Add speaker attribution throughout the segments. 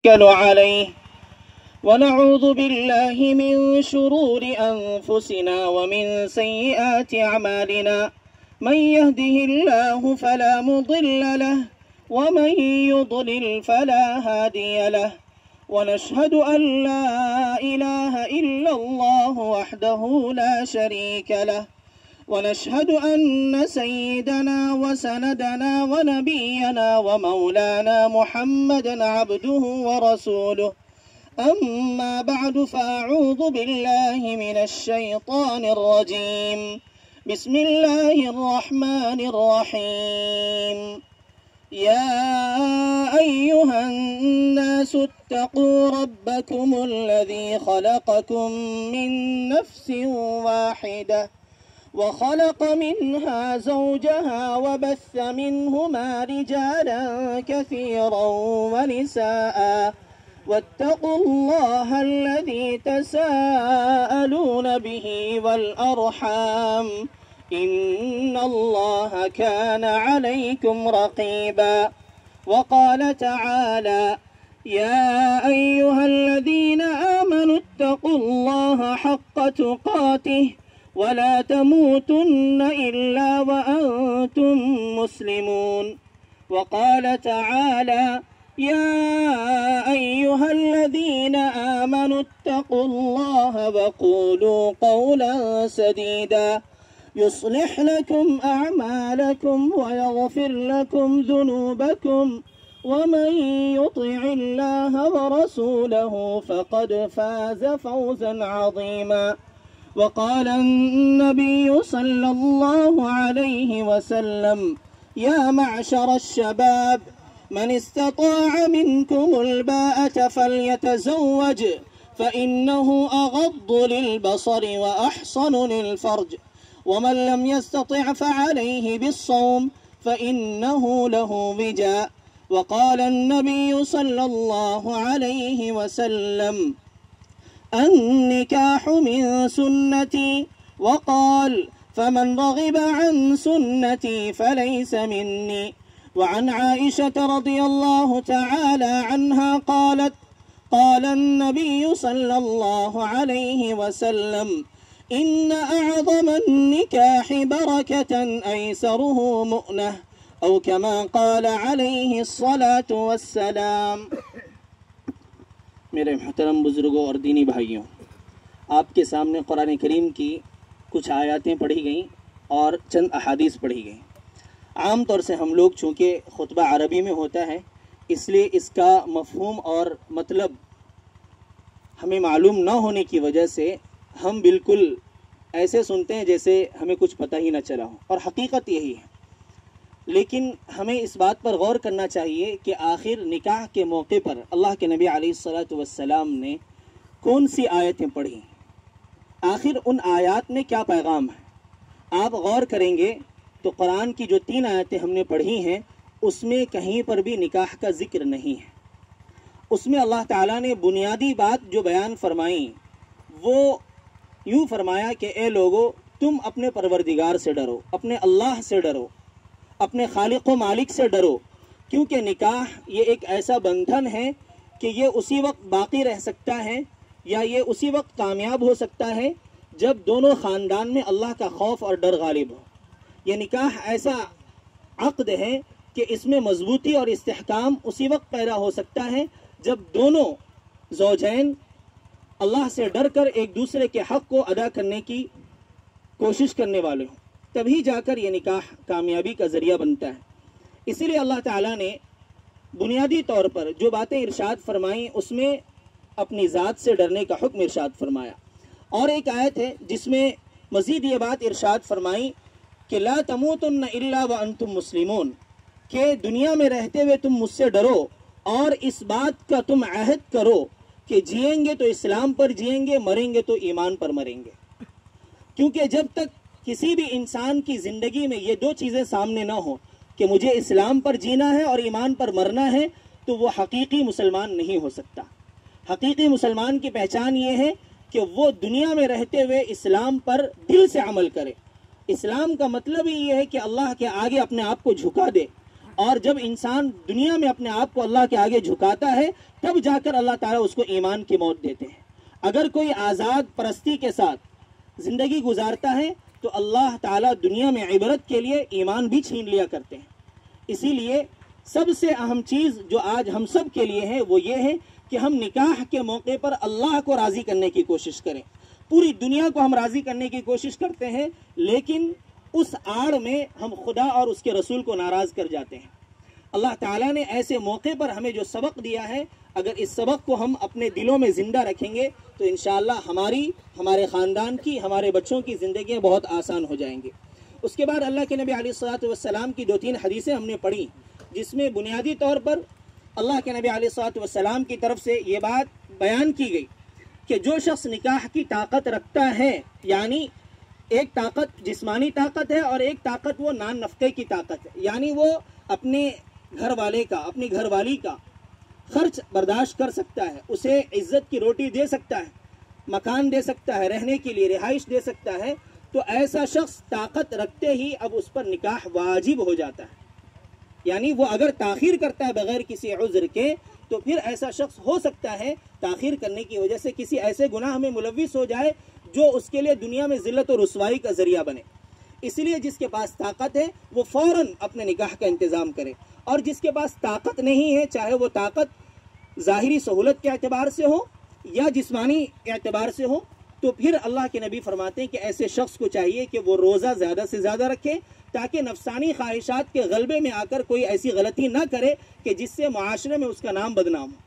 Speaker 1: ونتوكل عليه ونعوذ بالله من شرور أنفسنا ومن سيئات أعمالنا من يهده الله فلا مضل له ومن يضلل فلا هادي له ونشهد أن لا إله إلا الله وحده لا شريك له ونشهد أن سيدنا وسندنا ونبينا ومولانا محمدا عبده ورسوله أما بعد فأعوذ بالله من الشيطان الرجيم بسم الله الرحمن الرحيم يا أيها الناس اتقوا ربكم الذي خلقكم من نفس واحدة وخلق منها زوجها وبث منهما رجالا كثيرا ونساء واتقوا الله الذي تساءلون به والأرحام إن الله كان عليكم رقيبا وقال تعالى يا أيها الذين آمنوا اتقوا الله حق تقاته ولا تموتن إلا وأنتم مسلمون وقال تعالى يا أيها الذين آمنوا اتقوا الله وقولوا قولا سديدا يصلح لكم أعمالكم ويغفر لكم ذنوبكم ومن يطع الله ورسوله فقد فاز فوزا عظيما وقال النبي صلى الله عليه وسلم يا معشر الشباب من استطاع منكم الباءة فليتزوج فإنه أغض للبصر وأحصن للفرج ومن لم يستطع فعليه بالصوم فإنه له وجاء وقال النبي صلى الله عليه وسلم النكاح من سنتي وقال فمن رغب عن سنتي فليس مني وعن عائشة رضي الله تعالى عنها قالت قال النبي صلى الله عليه وسلم إن أعظم النكاح بركة أيسره مؤنة أو كما قال عليه الصلاة والسلام۔ میرے محترم بزرگوں اور دینی بھائیوں، آپ کے سامنے قرآن کریم کی کچھ آیاتیں پڑھی گئیں اور چند احادیث پڑھی گئیں۔ عام طور سے ہم لوگ چونکہ خطبہ عربی میں ہوتا ہے اس لیے اس کا مفہوم اور مطلب ہمیں معلوم نہ ہونے کی وجہ سے ہم بالکل ایسے سنتے ہیں جیسے ہمیں کچھ پتہ ہی نہ چلا ہو، اور حقیقت یہی ہے۔ لیکن ہمیں اس بات پر غور کرنا چاہیے کہ آخر نکاح کے موقع پر اللہ کے نبی علیہ الصلاۃ والسلام نے کون سی آیتیں پڑھی، آخر ان آیات میں کیا پیغام ہے۔ آپ غور کریں گے تو قرآن کی جو 3 آیتیں ہم نے پڑھی ہیں اس میں کہیں پر بھی نکاح کا ذکر نہیں ہے۔ اس میں اللہ تعالیٰ نے بنیادی بات جو بیان فرمائی وہ یوں فرمایا کہ اے لوگو تم اپنے پروردگار سے ڈرو، اپنے اللہ سے ڈرو، اپنے خالق و مالک سے ڈرو، کیونکہ نکاح یہ ایک ایسا بندھن ہے کہ یہ اسی وقت باقی رہ سکتا ہے یا یہ اسی وقت کامیاب ہو سکتا ہے جب دونوں خاندان میں اللہ کا خوف اور ڈر غالب ہو۔ یہ نکاح ایسا عقد ہے کہ اس میں مضبوطی اور استحکام اسی وقت پیدا ہو سکتا ہے جب دونوں زوجین اللہ سے ڈر کر ایک دوسرے کے حق کو ادا کرنے کی کوشش کرنے والے ہوں، تبھی جا کر یہ نکاح کامیابی کا ذریعہ بنتا ہے۔ اسی لیے اللہ تعالیٰ نے بنیادی طور پر جو باتیں ارشاد فرمائیں اس میں اپنی ذات سے ڈرنے کا حکم ارشاد فرمایا، اور ایک آیت ہے جس میں مزید یہ بات ارشاد فرمائی کہ لا تموتن الا وانتم مسلمون، کہ دنیا میں رہتے ہوئے تم مجھ سے ڈرو اور اس بات کا تم عہد کرو کہ جئیں گے تو اسلام پر جئیں گے، مریں گے تو ایمان پر مریں گے۔ کیونکہ جب تک کسی بھی انسان کی زندگی میں یہ 2 چیزیں سامنے نہ ہوں کہ مجھے اسلام پر جینا ہے اور ایمان پر مرنا ہے تو وہ حقیقی مسلمان نہیں ہو سکتا۔ حقیقی مسلمان کی پہچان یہ ہے کہ وہ دنیا میں رہتے ہوئے اسلام پر دل سے عمل کرے۔ اسلام کا مطلب ہی یہ ہے کہ اللہ کے آگے اپنے آپ کو جھکا دے، اور جب انسان دنیا میں اپنے آپ کو اللہ کے آگے جھکاتا ہے تب جا کر اللہ تعالیٰ اس کو ایمان کی موت دیتے ہیں۔ اگر کوئی آزاد پرستی کے ساتھ زندگی گزارتا ہے تو اللہ تعالیٰ دنیا میں عبرت کے لیے ایمان بھی چھین لیا کرتے ہیں۔ اسی لیے سب سے اہم چیز جو آج ہم سب کے لیے ہے وہ یہ ہے کہ ہم نکاح کے موقع پر اللہ کو راضی کرنے کی کوشش کریں۔ پوری دنیا کو ہم راضی کرنے کی کوشش کرتے ہیں، لیکن اس آڑ میں ہم خدا اور اس کے رسول کو ناراض کر جاتے ہیں۔ اللہ تعالیٰ نے ایسے موقع پر ہمیں جو سبق دیا ہے، اگر اس سبق کو ہم اپنے دلوں میں زندہ رکھیں گے تو انشاءاللہ ہمارے خاندان کی، ہمارے بچوں کی زندگیاں بہت آسان ہو جائیں گے۔ اس کے بعد اللہ کے نبی علیہ الصلوۃ والسلام کی 2-3 حدیثیں ہم نے پڑھی، جس میں بنیادی طور پر اللہ کے نبی علیہ الصلوۃ والسلام کی طرف سے یہ بات بیان کی گئی کہ جو شخص نکاح کی طاقت رکھتا ہے، یعنی ایک طاقت جسمانی طاقت ہے اور ایک طاقت وہ نان نفقے کی طاقت ہے، یعنی وہ اپنے گھر والے کا، اپنی گھر والی کا خرچ برداشت کر سکتا ہے، اسے عزت کی روٹی دے سکتا ہے، مکان دے سکتا ہے، رہنے کے لیے رہائش دے سکتا ہے، تو ایسا شخص طاقت رکھتے ہی اب اس پر نکاح واجب ہو جاتا ہے۔ یعنی وہ اگر تاخیر کرتا ہے بغیر کسی عذر کے تو پھر ایسا شخص ہو سکتا ہے تاخیر کرنے کی وجہ سے کسی ایسے گناہ میں ملوث ہو جائے جو اس کے لیے دنیا میں ذلت و رسوائی کا ذریعہ بنے۔ اس لیے جس کے پاس طاقت ہے وہ فوراً اپنے نکاح کا انتظام کرے، اور جس کے پاس طاقت نہیں ہے، چاہے وہ طاقت ظاہری سہولت کے اعتبار سے ہو یا جسمانی اعتبار سے ہو، تو پھر اللہ کے نبی فرماتے ہیں کہ ایسے شخص کو چاہیے کہ وہ روزہ زیادہ سے زیادہ رکھے تاکہ نفسانی خواہشات کے غلبے میں آ کر کوئی ایسی غلطی نہ کرے کہ جس سے معاشرے میں اس کا نام بدنام ہو۔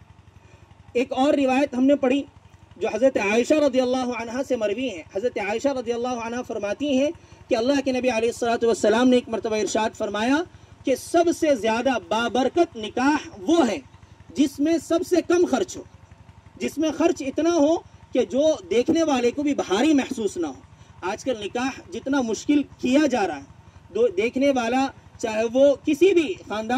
Speaker 1: ایک اور روایت ہم نے پڑھی جو حضرت عائشہ رضی اللہ عنہا سے مروی ہے۔ حضرت عائشہ رضی اللہ عنہا فرماتی ہیں کہ اللہ کے نبی علیہ الصلوۃ والسلام نے ایک مرتبہ ارشاد فرمایا کہ سب سے زیادہ بابرکت نکاح وہ ہے جس میں سب سے کم خرچ ہو، جس میں خرچ اتنا ہو کہ جو دیکھنے والے کو بھی بھاری محسوس نہ ہو۔ آج کل نکاح جتنا مشکل کیا جا رہا ہے، دیکھنے والا چاہے وہ کسی بھی خاندان